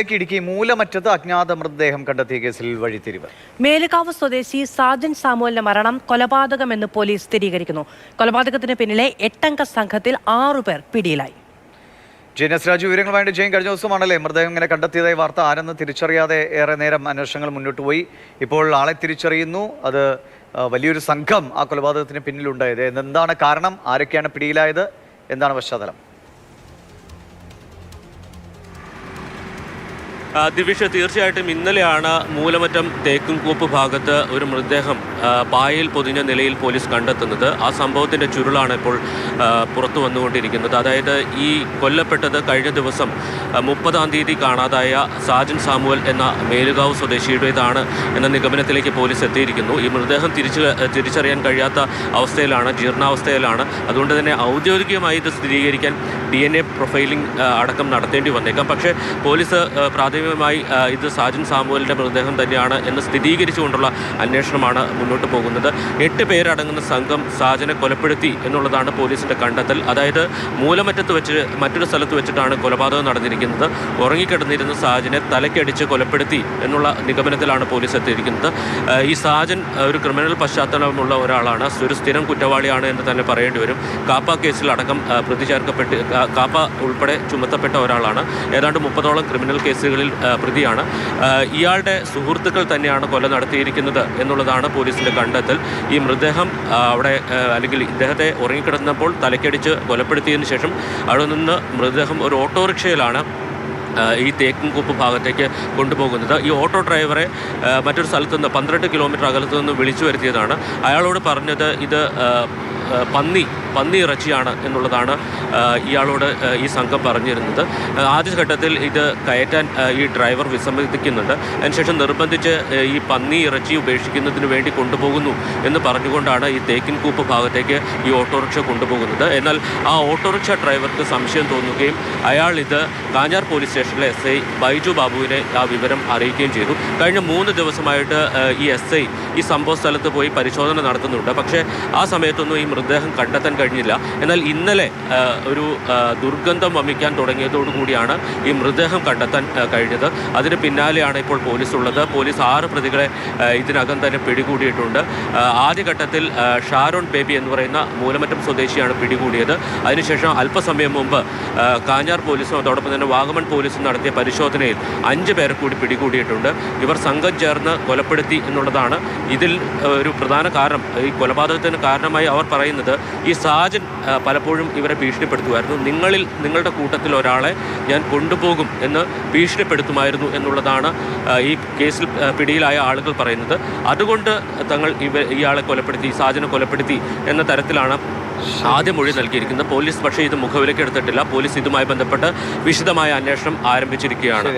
ഇടുക്കി മൂലമറ്റത്ത് അജ്ഞാത മൃതദേഹം കണ്ടെത്തിയ കേസിൽ വഴിത്തിരിവ്. മേലുകാവ് സ്വദേശി സാജൻ സാമുവലിന്റെ മരണം കൊലപാതകമെന്ന് പോലീസ് സ്ഥിരീകരിക്കുന്നു. കൊലപാതകത്തിന് പിന്നിലെ 8-അംഗ സംഘത്തിൽ 6 പേർ പിടിയിലായി. ജെനസ് രാജു വിവരങ്ങളുമായിട്ട് ജെയിൻ കഴിഞ്ഞ ദിവസമാണല്ലേ മൃതദേഹം ഇങ്ങനെ കണ്ടെത്തിയതായി വാർത്ത. ആരെന്ന് തിരിച്ചറിയാതെ ഏറെ നേരം അന്വേഷണങ്ങൾ മുന്നോട്ട് പോയി. ഇപ്പോൾ ആളെ തിരിച്ചറിയുന്നു. അത് വലിയൊരു സംഘം ആ കൊലപാതകത്തിന് പിന്നിലുണ്ടായത്. എന്താണ് കാരണം? ആരൊക്കെയാണ് പിടിയിലായത്? എന്താണ് പശ്ചാത്തലം? ദിവിഷ്, തീർച്ചയായിട്ടും ഇന്നലെയാണ് മൂലമറ്റം തേക്കുംകൂപ്പ് ഭാഗത്ത് ഒരു മൃതദേഹം പായയിൽ പൊതിഞ്ഞ നിലയിൽ പോലീസ് കണ്ടെത്തുന്നത്. ആ സംഭവത്തിൻ്റെ ചുരുളാണ് ഇപ്പോൾ പുറത്തു വന്നുകൊണ്ടിരിക്കുന്നത്. അതായത് ഈ കൊല്ലപ്പെട്ടത് കഴിഞ്ഞ ദിവസം 30-ാം തീയതി കാണാതായ സാജൻ സാമുവൽ എന്ന മേലുകാവ് സ്വദേശിയുടേതാണ് എന്ന നിഗമനത്തിലേക്ക് പോലീസ് എത്തിയിരിക്കുന്നു. ഈ മൃതദേഹം തിരിച്ചറിയാൻ കഴിയാത്ത അവസ്ഥയിലാണ്, ജീർണാവസ്ഥയിലാണ്. അതുകൊണ്ട് തന്നെ ഔദ്യോഗികമായി ഇത് സ്ഥിരീകരിക്കാൻ DNA പ്രൊഫൈലിംഗ് അടക്കം നടത്തേണ്ടി വന്നേക്കാം. പക്ഷേ പോലീസ് പ്രാഥമികമായി ഇത് സാജൻ സാമുവലിൻ്റെ മൃതദേഹം തന്നെയാണ് എന്ന് സ്ഥിരീകരിച്ചുകൊണ്ടുള്ള അന്വേഷണമാണ് മുന്നോട്ട് പോകുന്നത്. 8 പേരടങ്ങുന്ന സംഘം സാജനെ കൊലപ്പെടുത്തി എന്നുള്ളതാണ് പോലീസിൻ്റെ കണ്ടെത്തൽ. അതായത് മൂലമറ്റത്ത് വെച്ച് മറ്റൊരു സ്ഥലത്ത് വെച്ചിട്ടാണ് കൊലപാതകം നടന്നിരിക്കുന്നത്. ഉറങ്ങിക്കിടന്നിരുന്ന സാജനെ തലയ്ക്കടിച്ച് കൊലപ്പെടുത്തി എന്നുള്ള നിഗമനത്തിലാണ് പോലീസ് എത്തിയിരിക്കുന്നത്. ഈ സാജൻ ഒരു ക്രിമിനൽ പശ്ചാത്തലമുള്ള ഒരാളാണ്, ഒരു സ്ഥിരം കുറ്റവാളിയാണ് എന്ന് തന്നെ പറയേണ്ടി വരും. കാപ്പ കേസിലടക്കം പ്രതി ചേർക്കപ്പെട്ട് കാപ്പ ഉൾപ്പെടെ ചുമത്തപ്പെട്ട ഒരാളാണ്. ഏതാണ്ട് 30ഓളം ക്രിമിനൽ കേസുകളിൽ പ്രതിയാണ്. ഇയാളുടെ സുഹൃത്തുക്കൾ തന്നെയാണ് കൊല നടത്തിയിരിക്കുന്നത് എന്നുള്ളതാണ് പോലീസിൻ്റെ കണ്ടെത്തൽ. ഈ മൃതദേഹം അവിടെ അല്ലെങ്കിൽ ഇദ്ദേഹത്തെ ഉറങ്ങിക്കിടന്നപ്പോൾ തലക്കടിച്ച് കൊലപ്പെടുത്തിയതിന് ശേഷം അവിടെ നിന്ന് മൃതദേഹം ഒരു ഓട്ടോറിക്ഷയിലാണ് ഈ തേക്കുംകൂപ്പ് ഭാഗത്തേക്ക് കൊണ്ടുപോകുന്നത്. ഈ ഓട്ടോ ഡ്രൈവറെ മറ്റൊരു സ്ഥലത്ത് നിന്ന് 12 കിലോമീറ്റർ അകലത്ത് നിന്ന് വിളിച്ചു വരുത്തിയതാണ്. അയാളോട് പറഞ്ഞത് ഇത് പന്നി ഇറച്ചിയാണ് എന്നുള്ളതാണ് ഇയാളോട് ഈ സംഘം പറഞ്ഞിരുന്നത്. ആദ്യഘട്ടത്തിൽ ഇത് കയറ്റാൻ ഈ ഡ്രൈവർ വിസമ്മതിക്കുന്നുണ്ട്. അതിനുശേഷം നിർബന്ധിച്ച് ഈ പന്നി ഇറച്ചി ഉപേക്ഷിക്കുന്നതിന് വേണ്ടി കൊണ്ടുപോകുന്നു എന്ന് പറഞ്ഞുകൊണ്ടാണ് ഈ തേക്കിൻകൂപ്പ് ഭാഗത്തേക്ക് ഈ ഓട്ടോറിക്ഷ കൊണ്ടുപോകുന്നത്. എന്നാൽ ആ ഓട്ടോറിക്ഷ ഡ്രൈവർക്ക് സംശയം തോന്നുകയും അയാൾ ഇത് കാഞ്ഞാർ പോലീസ് സ്റ്റേഷനിലെ SI ബൈജു ബാബുവിനെ ആ വിവരം അറിയിക്കുകയും ചെയ്തു. കഴിഞ്ഞ 3 ദിവസമായിട്ട് ഈ SI ഈ സംഭവ സ്ഥലത്ത് പോയി പരിശോധന നടത്തുന്നുണ്ട്. പക്ഷേ ആ സമയത്തൊന്നും ഈ മൃതദേഹം കണ്ടെത്താൻ കഴിഞ്ഞില്ല. എന്നാൽ ഇന്നലെ ഒരു ദുർഗന്ധം വമിക്കാൻ തുടങ്ങിയതോടുകൂടിയാണ് ഈ മൃതദേഹം കണ്ടെത്താൻ കഴിഞ്ഞത്. അതിന് പിന്നാലെയാണ് ഇപ്പോൾ പോലീസ് ഉള്ളത്. പോലീസ് 6 പ്രതികളെ ഇതിനകം തന്നെ പിടികൂടിയിട്ടുണ്ട്. ആദ്യഘട്ടത്തിൽ ഷാരോൺ ബേബി എന്ന് പറയുന്ന മൂലമറ്റം സ്വദേശിയാണ് പിടികൂടിയത്. അതിനുശേഷം അല്പസമയം മുമ്പ് കാഞ്ഞാർ പോലീസും അതോടൊപ്പം തന്നെ വാഗമൺ പോലീസും നടത്തിയ പരിശോധനയിൽ 5 പേരെ കൂടി പിടികൂടിയിട്ടുണ്ട്. ഇവർ സംഘം ചേർന്ന് കൊലപ്പെടുത്തി എന്നുള്ളതാണ് ഇതിൽ ഒരു പ്രധാന കാരണം. ഈ കൊലപാതകത്തിന് കാരണമായി അവർ പറയുന്നത് ഈ സാജൻ പലപ്പോഴും ഇവരെ ഭീഷണിപ്പെടുത്തുമായിരുന്നു. നിങ്ങളുടെ കൂട്ടത്തിൽ ഒരാളെ ഞാൻ കൊണ്ടുപോകും എന്ന് ഭീഷണിപ്പെടുത്തുമായിരുന്നു എന്നുള്ളതാണ് ഈ കേസിൽ പിടിയിലായ ആളുകൾ പറയുന്നത്. അതുകൊണ്ട് തങ്ങൾ ഇയാളെ കൊലപ്പെടുത്തി, സാജനെ കൊലപ്പെടുത്തി എന്ന തരത്തിലാണ് ആദ്യം മൊഴി നൽകിയിരിക്കുന്നത്. പോലീസ് പക്ഷേ ഇത് മുഖവിലേക്ക് എടുത്തിട്ടില്ല. പോലീസ് ഇതുമായി ബന്ധപ്പെട്ട് വിശദമായ അന്വേഷണം ആരംഭിച്ചിരിക്കുകയാണ്.